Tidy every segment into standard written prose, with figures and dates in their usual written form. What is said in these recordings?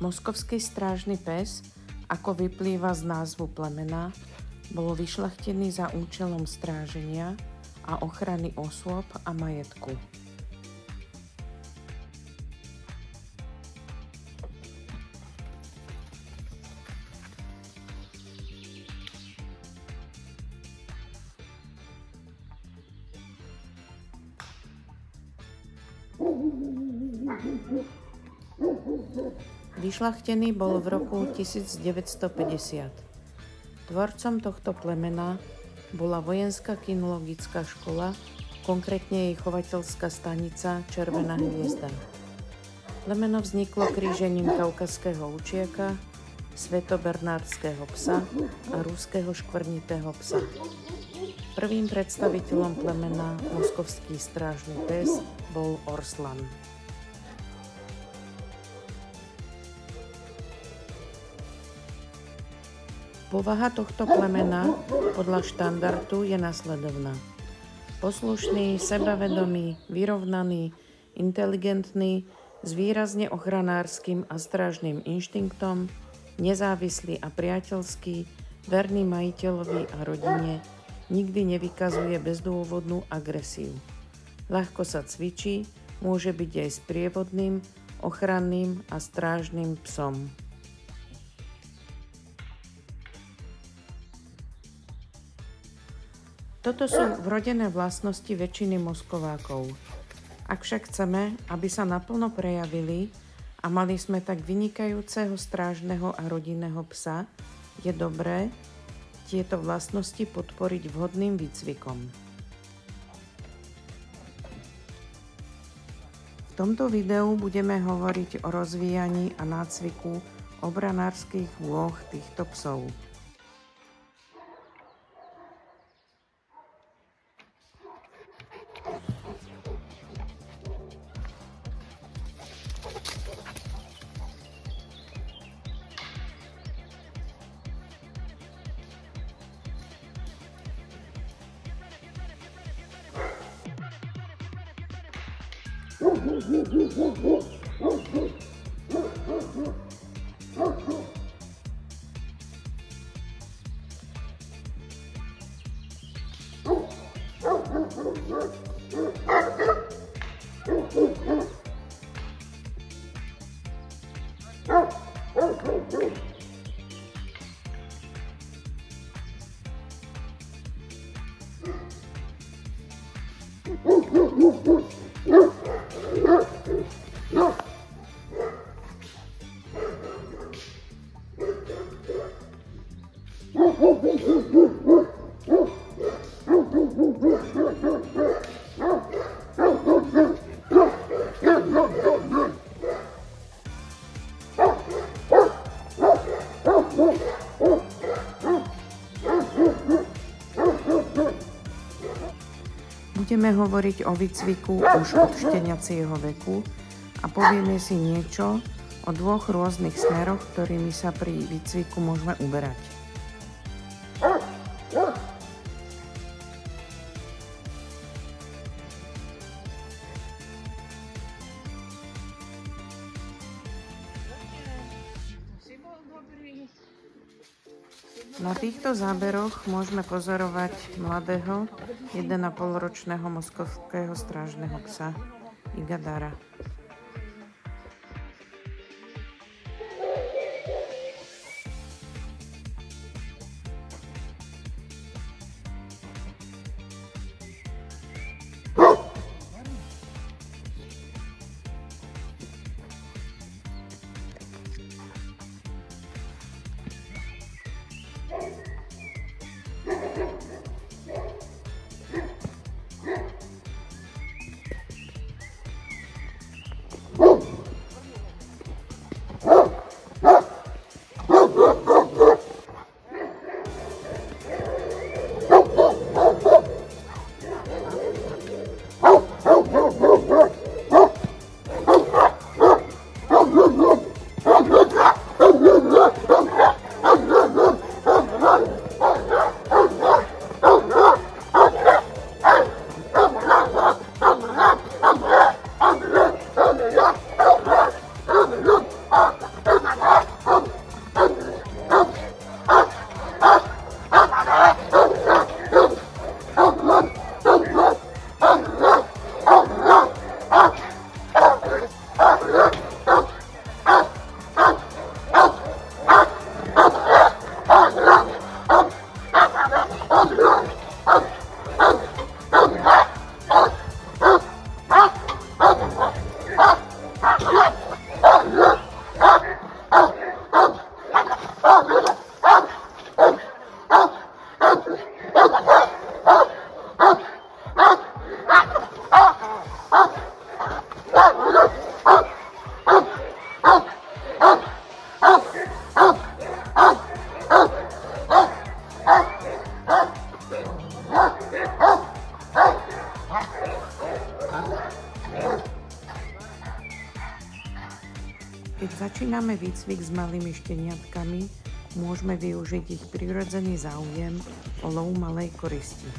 Moskovský strážny pes, ako vyplýva z názvu plemena, bol vyšľachtený za účelom stráženia a ochrany osôb a majetku. Vyšľachtený bol v roku 1950. Tvorcom tohto plemena bola vojenská kynologická škola, konkrétne jej chovateľská stanica Červená hviezda. Plemeno vzniklo krížením kaukazského učiaka, svätobernardského psa a ruského škvrnitého psa. Prvým predstaviteľom plemena Moskovský strážny pes bol Orslan. Povaha tohto plemena podľa štandardu je nasledovná. Poslušný, sebavedomý, vyrovnaný, inteligentný, s výrazne ochranárskym a strážnym inštinktom, nezávislý a priateľský, verný majiteľovi a rodine, nikdy nevykazuje bezdôvodnú agresiu. Ľahko sa cvičí, môže byť aj sprievodným, ochranným a strážnym psom. Toto sú vrodené vlastnosti väčšiny Moskovákov. Ak však chceme, aby sa naplno prejavili a mali sme tak vynikajúceho strážneho a rodinného psa, je dobré tieto vlastnosti podporiť vhodným výcvikom. V tomto videu budeme hovoriť o rozvíjaní a nácviku obranárskych vôh týchto psov. Budeme hovoriť o výcviku už od šteniacieho veku a povieme si niečo o dvoch rôznych smeroch, ktorými sa pri výcviku môžeme uberať. Na týchto záberoch môžeme pozorovať mladého 1,5-ročného moskovského strážneho psa Igadara. začíname výcvik s malými šteniatkami, môžeme využiť ich prirodzený záujem o lov malej koristi.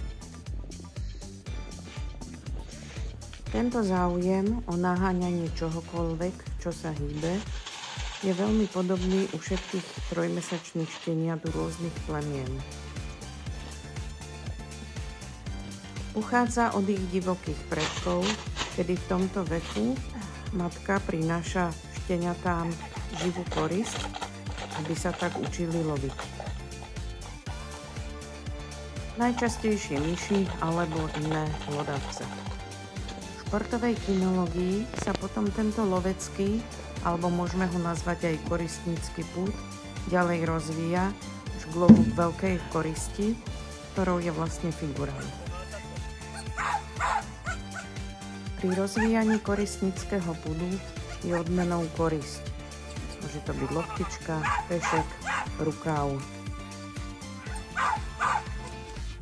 Tento záujem o naháňanie čohokoľvek, čo sa hýbe, je veľmi podobný u všetkých trojmesačných šteniat rôznych plemien. Uchádza od ich divokých predkov, kedy v tomto veku matka prináša šteniatám živú korisť, aby sa tak učili loviť. Najčastejšie myši alebo iné hlodavce. V športovej kinológii sa potom tento lovecký, alebo môžeme ho nazvať aj koristnícky púd, ďalej rozvíja až k lovu veľkej koristi, ktorou je vlastne figurant. Pri rozvíjaní koristníckeho púdu je odmenou korisť. Môže to byť loptička, pešek, rukáv.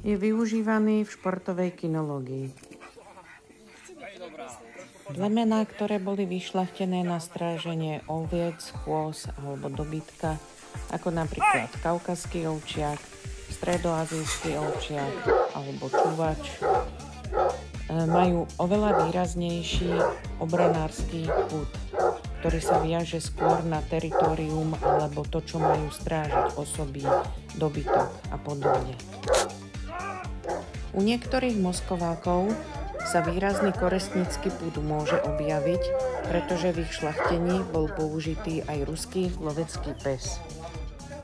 Je využívaný v športovej kinológii. Plemená, ktoré boli vyšľachtené na stráženie oviec, chôz alebo dobytka, ako napríklad kaukazský ovčiak, stredoazijský ovčiak alebo čuvač, majú oveľa výraznejší obranársky púd, ktorý sa viaže skôr na teritorium alebo to, čo majú strážiť osoby, dobytok a podobne. U niektorých moskovákov sa výrazný koristnícky púd môže objaviť, pretože v ich šľachtení bol použitý aj ruský lovecký pes.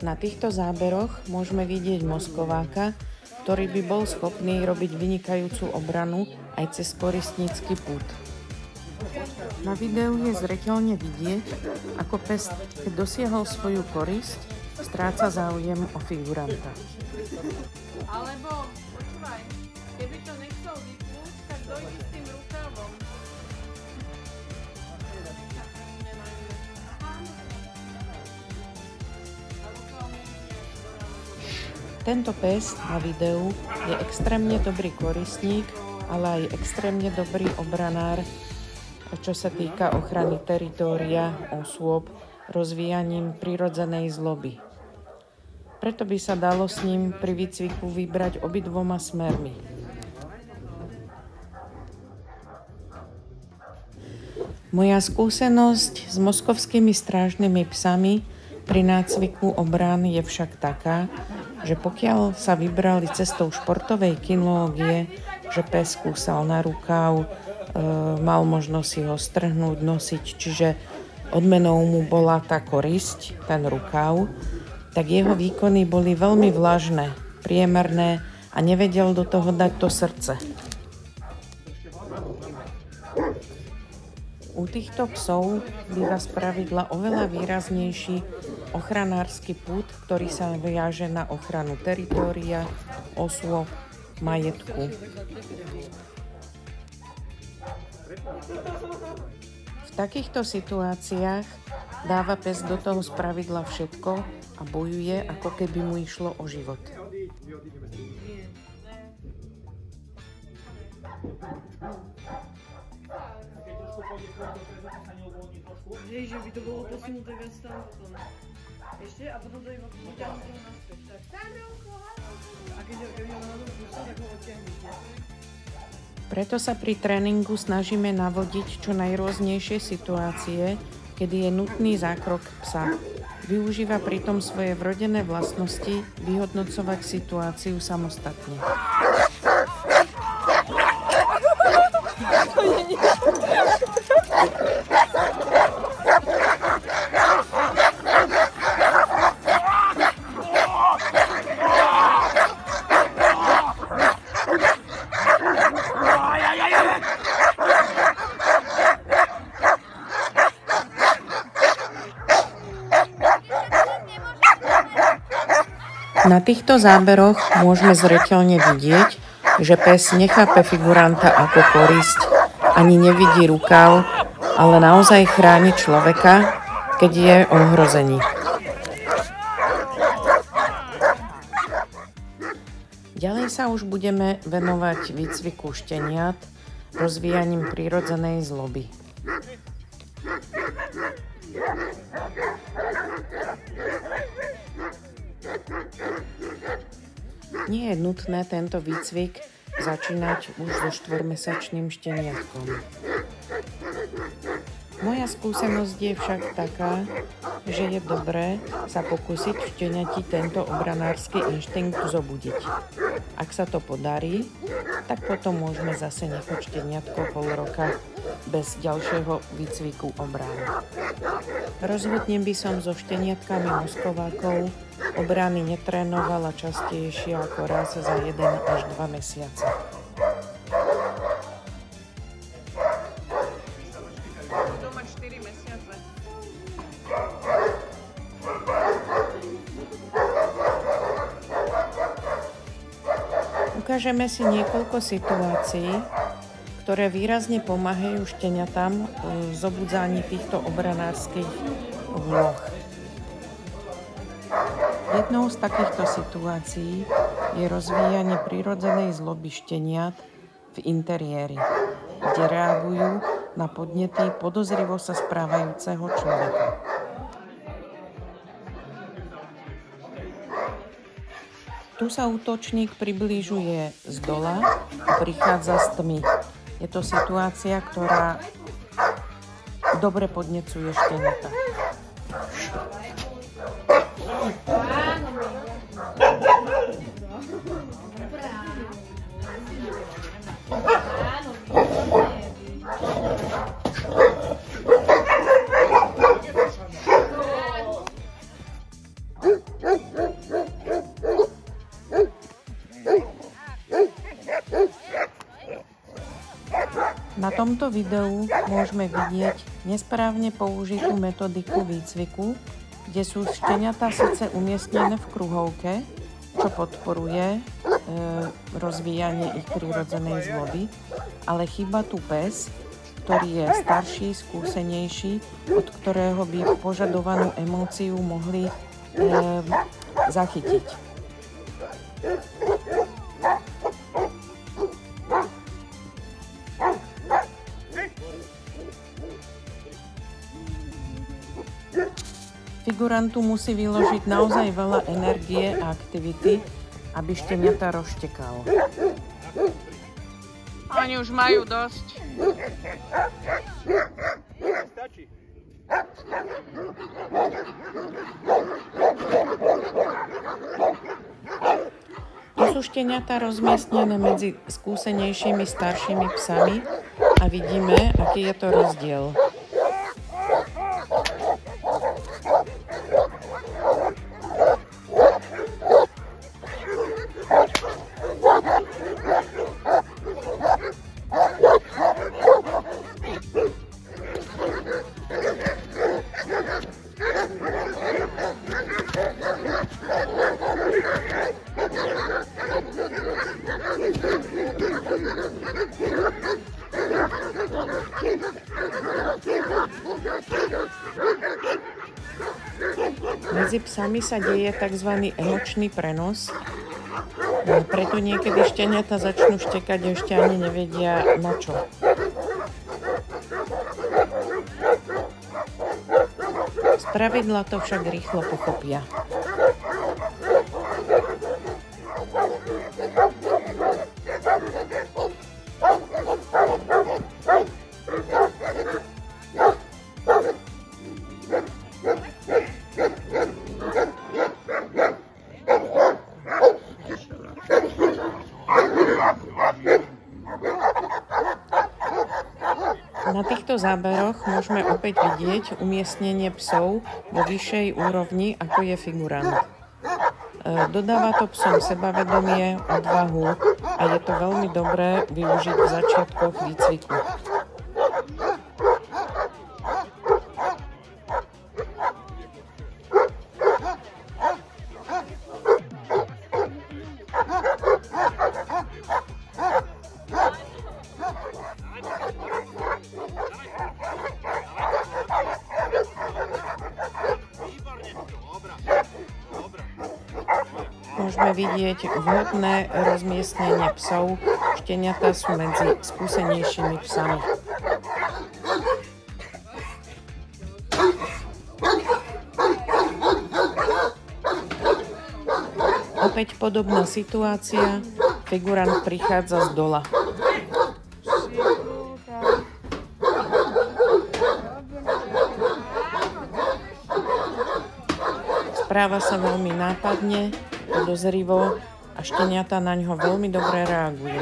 Na týchto záberoch môžeme vidieť moskováka, ktorý by bol schopný robiť vynikajúcu obranu aj cez koristnícky púd. Na videu je zreteľne vidieť, ako pes, keď dosiahol svoju korisť, stráca záujem o figuranta. Alebo, počúvaj, keby to nechcel vypnúť, tak dojde s tým rukávom. Tento pes na videu je extrémne dobrý koristník, ale aj extrémne dobrý obranár, čo sa týka ochrany teritória, osôb, rozvíjaním prirodzenej zloby. Preto by sa dalo s ním pri výcviku vybrať obidvoma smermi. Moja skúsenosť s moskovskými strážnymi psami pri nácviku obrán je však taká, že pokiaľ sa vybrali cestou športovej kinológie, že pes kúsal na rukáv, mal možnosť si ho strhnúť, nosiť, čiže odmenou mu bola tá korisť, ten rukáv, tak jeho výkony boli veľmi vlažné, priemerné a nevedel do toho dať to srdce. U týchto psov býva spravidla oveľa výraznejší ochranársky púd, ktorý sa viaže na ochranu teritória, osôb, majetku. V takýchto situáciách dáva pes do toho spravidla všetko a bojuje, ako keby mu išlo o život. Že by to bolo posunuté viac tam potom. Ešte a potom to iba vyťahnuť naspäť. A keď ho na to púsa, tak ho odtiahnete. Preto sa pri tréningu snažíme navodiť čo najrôznejšie situácie, kedy je nutný zákrok psa. Využíva pritom svoje vrodené vlastnosti vyhodnocovať situáciu samostatne. Na týchto záberoch môžeme zreteľne vidieť, že pes nechápe figuranta ako korisť, ani nevidí rukáv, ale naozaj chráni človeka, keď je ohrození. Ďalej sa už budeme venovať výcviku šteniat, rozvíjaním prirodzenej zloby. Nie je nutné tento výcvik začínať už so 4-mesačným šteniatkom. Moja skúsenosť je však taká, že je dobré sa pokúsiť v šteniati tento obranársky inštinkt zobudiť. Ak sa to podarí, tak potom môžeme zase nechať šteniatko pol roka bez ďalšieho výcviku obrany. Rozhodne by som so šteniatkami moskovákov obrany netrénovala častejšie ako raz za 1 až 2 mesiace. Ukážeme si niekoľko situácií, ktoré výrazne pomáhajú šteniatám v zobudzaní týchto obranárskych vloh. Jednou z takýchto situácií je rozvíjanie prirodzenej zloby šteniat v interiéri, kde reagujú na podnety podozrivo sa správajúceho človeka. Tu sa útočník približuje z dola a prichádza z tmy. Je to situácia, ktorá dobre podnecuje šteniatá. Na tomto videu môžeme vidieť nesprávne použitú metodiku výcviku, kde sú šteniatá síce umiestnené v kruhovke, čo podporuje rozvíjanie ich prirodzenej zloby, ale chýba tu pes, ktorý je starší, skúsenejší, od ktorého by požadovanú emóciu mohli zachytiť. Figurantu musí vyložiť naozaj veľa energie a aktivity, aby šteniatá rozštekal. Oni už majú dosť. Tu sú šteniatá rozmiestnené medzi skúsenejšími staršími psami a vidíme, aký je to rozdiel. Medzi psami sa deje tzv. Emočný prenos, preto niekedy šteniatá začnú štekať a ešte ani nevedia na čo. Spravidla to však rýchlo pochopia. Na týchto záberoch môžeme opäť vidieť umiestnenie psov vo vyššej úrovni, ako je figurant. Dodáva to psom sebavedomie, odvahu a je to veľmi dobré využiť v začiatkoch výcviku. Môžeme vidieť vhodné rozmiestnenie psov. Šteniatá sú medzi skúsenejšími psami. Opäť podobná situácia, figurant prichádza z dola. Správa sa veľmi nápadne, podozrivo a šteniatá na ňo veľmi dobre reaguje.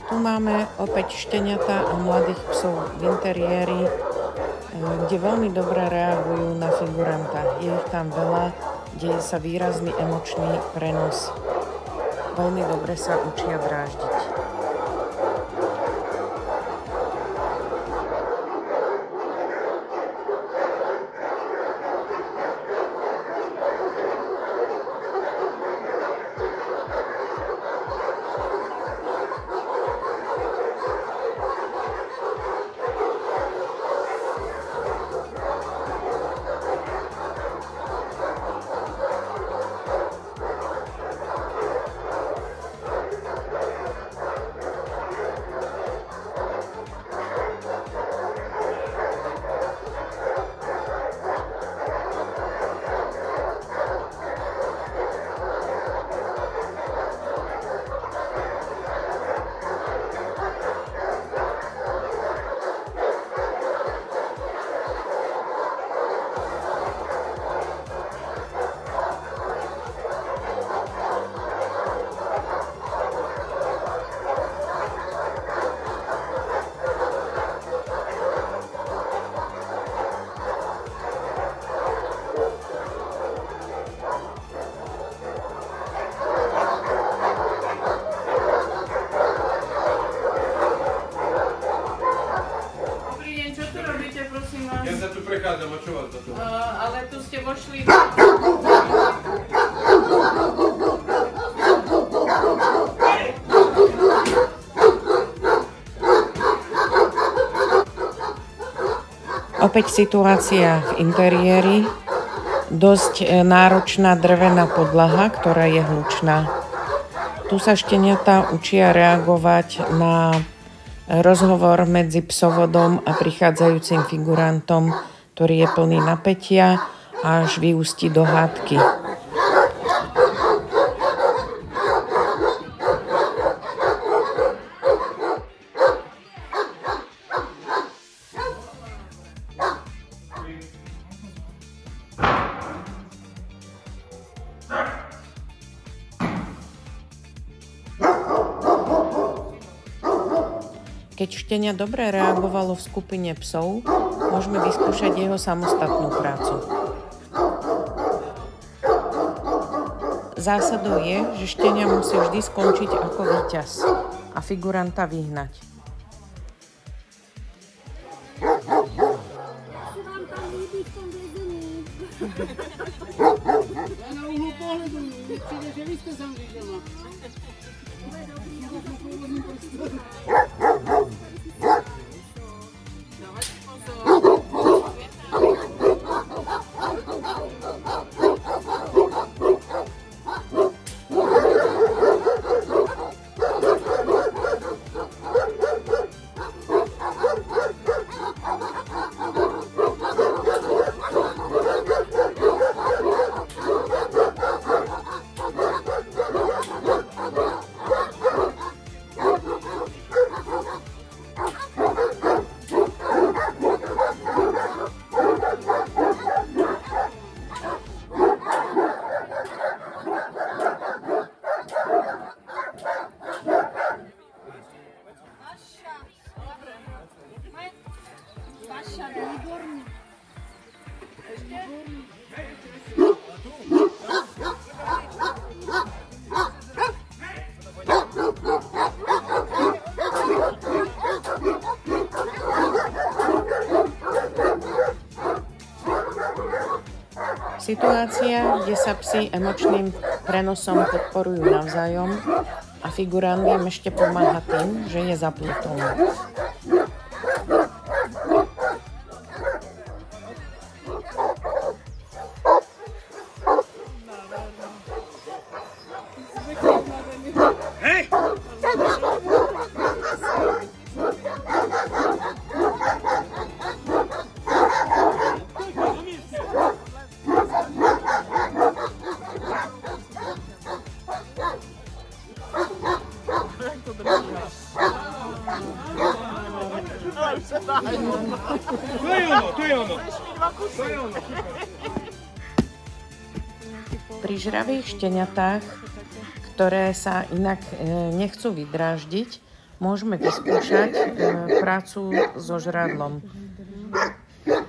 Tu máme opäť šteniatá a mladých psov v interiéri, kde veľmi dobre reagujú na figuranta. Je ich tam veľa, deje sa výrazný emočný prenos. Veľmi dobre sa učia dráždiť. Ja sa tu prechádzam, a čo vás za to? Ale tu ste vošli... Opäť situácia v interiéri, dosť náročná drevená podlaha, ktorá je hlučná. Tu sa šteniatá učia reagovať na rozhovor medzi psovodom a prichádzajúcim figurantom, ktorý je plný napätia a až vyústi do hádky. Keď štenia dobre reagovalo v skupine psov, môžeme vyskúšať jeho samostatnú prácu. Zásadou je, že štenia musí vždy skončiť ako víťaz a figuranta vyhnať. Na úhlu pohledu, přijde, že vy jste sem vyšel. Situácia, kde sa psi emočným prenosom podporujú navzájom a figurant im ešte pomáha tým, že je zaplutom. Pri žravých šteniatách, ktoré sa inak nechcú vydráždiť, môžeme vyskúšať prácu so žradlom.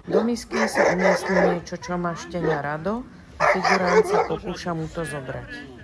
Do misky sa umiestni niečo, čo má štenia rado, a figurant sa pokúša mu to zobrať.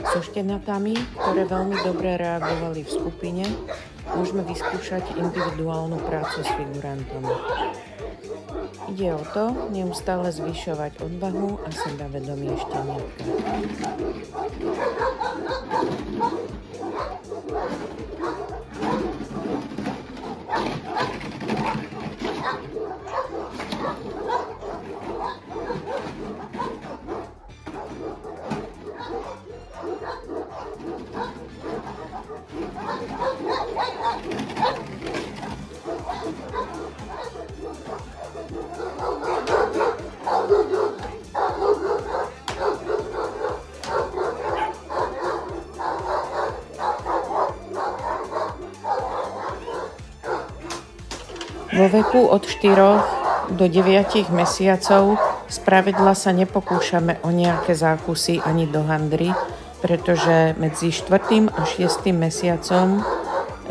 So šteniatami, ktoré veľmi dobre reagovali v skupine, môžeme vyskúšať individuálnu prácu s figurantom. Ide o to neustále zvyšovať odvahu a sebavedomie šteniatka. Vo veku od 4 do 9 mesiacov spravidla sa nepokúšame o nejaké zákusy ani do handry, pretože medzi 4. a 6. mesiacom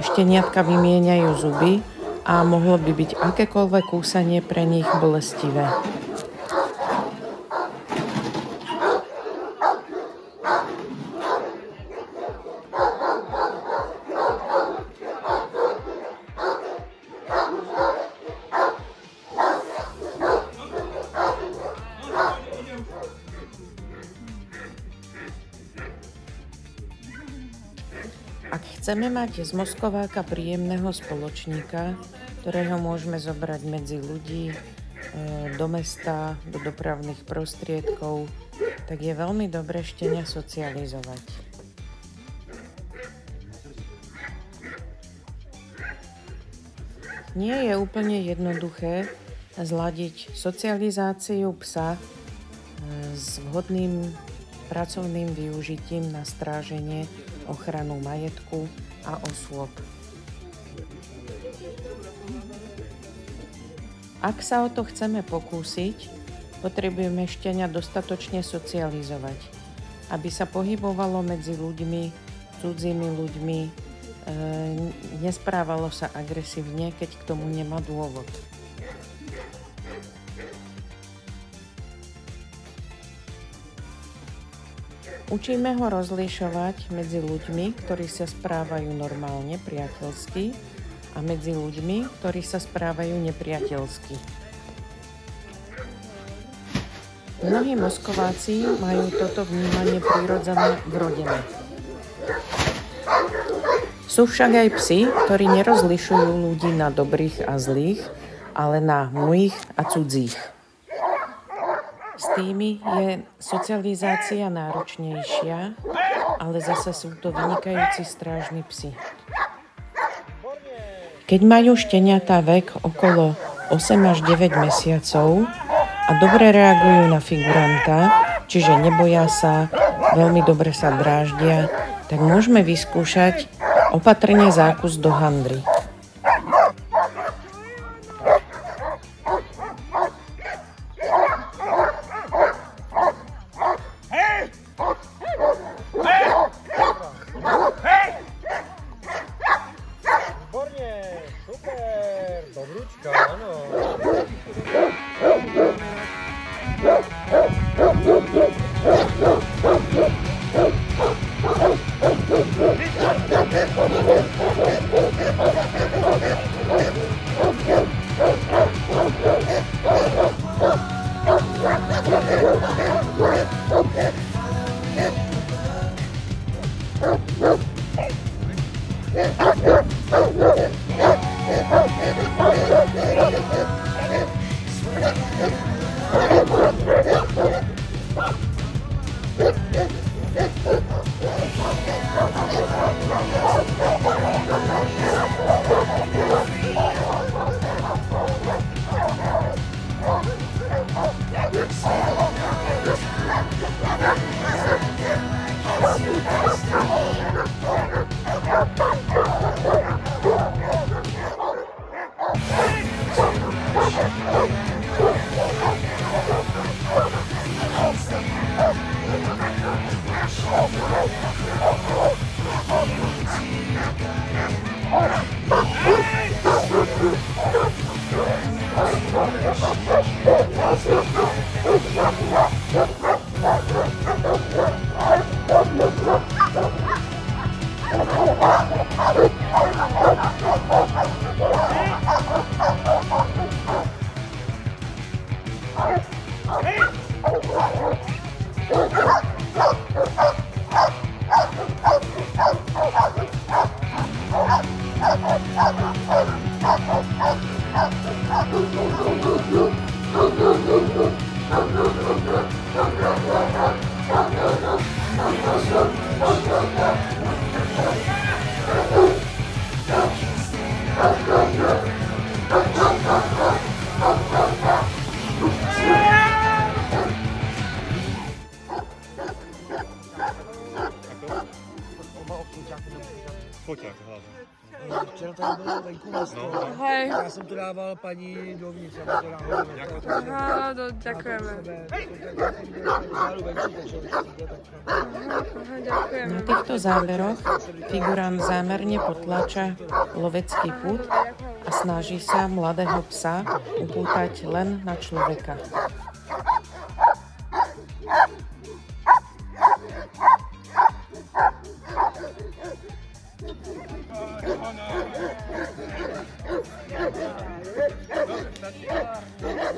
šteniatka vymieňajú zuby a mohlo by byť akékoľvek kúsanie pre nich bolestivé. Ak chceme mať z moskováka príjemného spoločníka, ktorého môžeme zobrať medzi ľudí, do mesta, do dopravných prostriedkov, tak je veľmi dobré štenia socializovať. Nie je úplne jednoduché zladiť socializáciu psa s vhodným pracovným využitím na stráženie, ochranu majetku a osôb. Ak sa o to chceme pokúsiť, potrebujeme štenia dostatočne socializovať, aby sa pohybovalo medzi ľuďmi, cudzými ľuďmi, nesprávalo sa agresívne, keď k tomu nemá dôvod. Učíme ho rozlišovať medzi ľuďmi, ktorí sa správajú normálne, priateľsky, a medzi ľuďmi, ktorí sa správajú nepriateľsky. Mnohí moskováci majú toto vnímanie prirodzené vrodené. Sú však aj psi, ktorí nerozlišujú ľudí na dobrých a zlých, ale na mojich a cudzích. S tými je socializácia náročnejšia, ale zase sú to vynikajúci strážni psi. Keď majú šteniatá vek okolo 8 až 9 mesiacov a dobre reagujú na figuranta, čiže neboja sa, veľmi dobre sa dráždia, tak môžeme vyskúšať opatrne zákus do handry. Yeah. Foťák hlavne. Včera tady bylo venku na stole. Hej. Já jsem to dával paní dovnitř, aby to dával. Aha, ďakujeme. Na týchto záberoch figurant zámerne potláča lovecký pud a snaží sa mladého psa upútať len na človeka.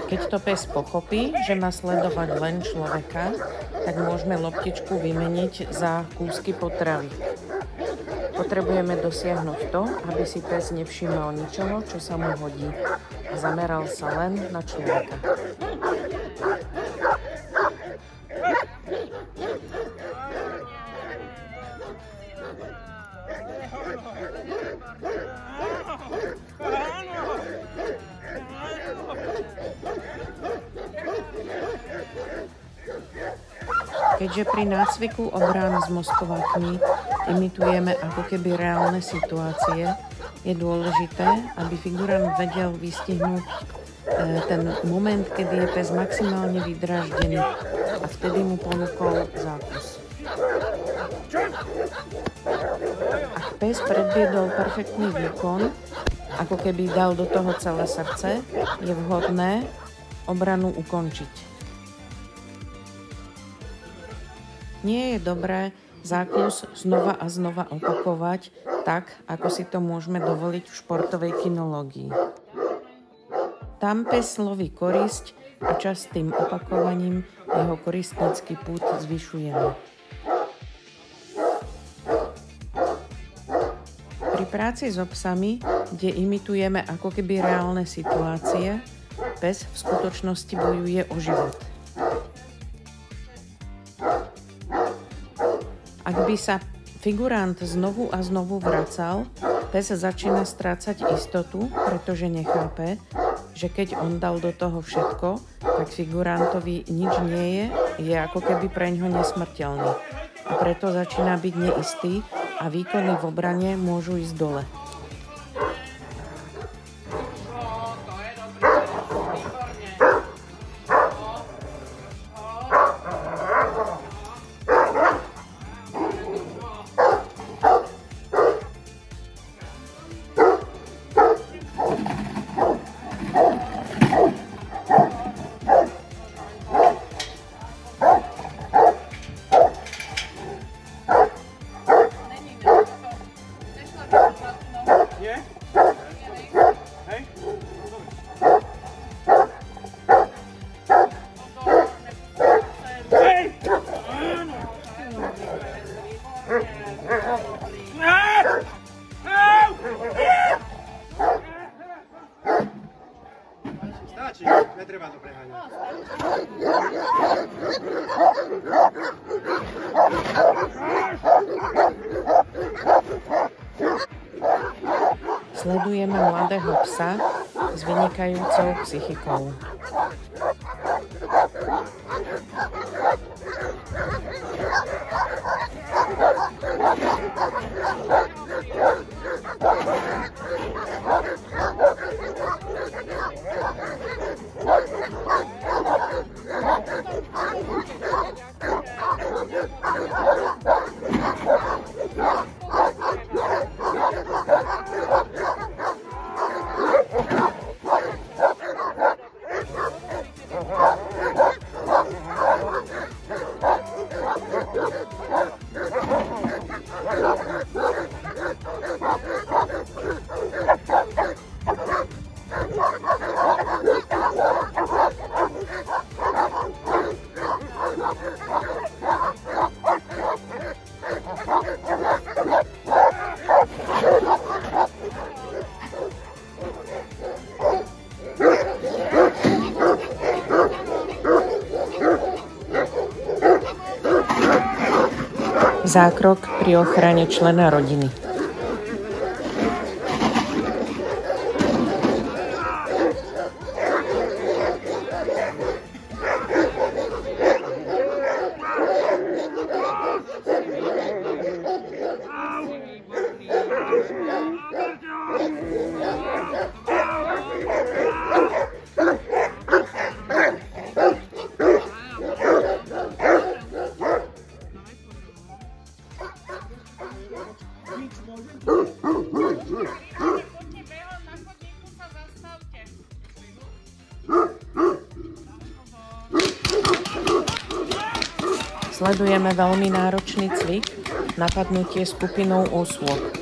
Keď to pes pochopí, že má sledovať len človeka, tak môžeme loptičku vymeniť za kúsky potravy. Potrebujeme dosiahnuť to, aby si pes nevšimol ničoho, čo sa mu hodí a zameral sa len na človeka. Keďže pri nácviku obrán s moskovákmi imitujeme ako keby reálne situácie, je dôležité, aby figurant vedel vystihnúť ten moment, kedy je pes maximálne vydráždený a vtedy mu ponúkol zákus. Ak pes predviedol perfektný výkon, ako keby dal do toho celé srdce, je vhodné obranu ukončiť. Nie je dobré zákus znova a znova opakovať tak, ako si to môžeme dovoliť v športovej kinológii. Tam pes loví korisť a častým opakovaním jeho koristnícky pud zvyšujeme. Pri práci so psami, kde imitujeme ako keby reálne situácie, pes v skutočnosti bojuje o život. Ak by sa figurant znovu a znovu vracal, pes začína strácať istotu, pretože nechápe, že keď on dal do toho všetko, tak figurantovi nič nie je ako keby preňho nesmrteľný. A preto začína byť neistý a výkony v obrane môžu ísť dole. Stačí, netreba to preháňať. Sledujeme mladého psa s vynikajúcou psychikou. Zákrok pri ochrane člena rodiny. Sledujeme veľmi náročný cvik, napadnutie skupinou osôb.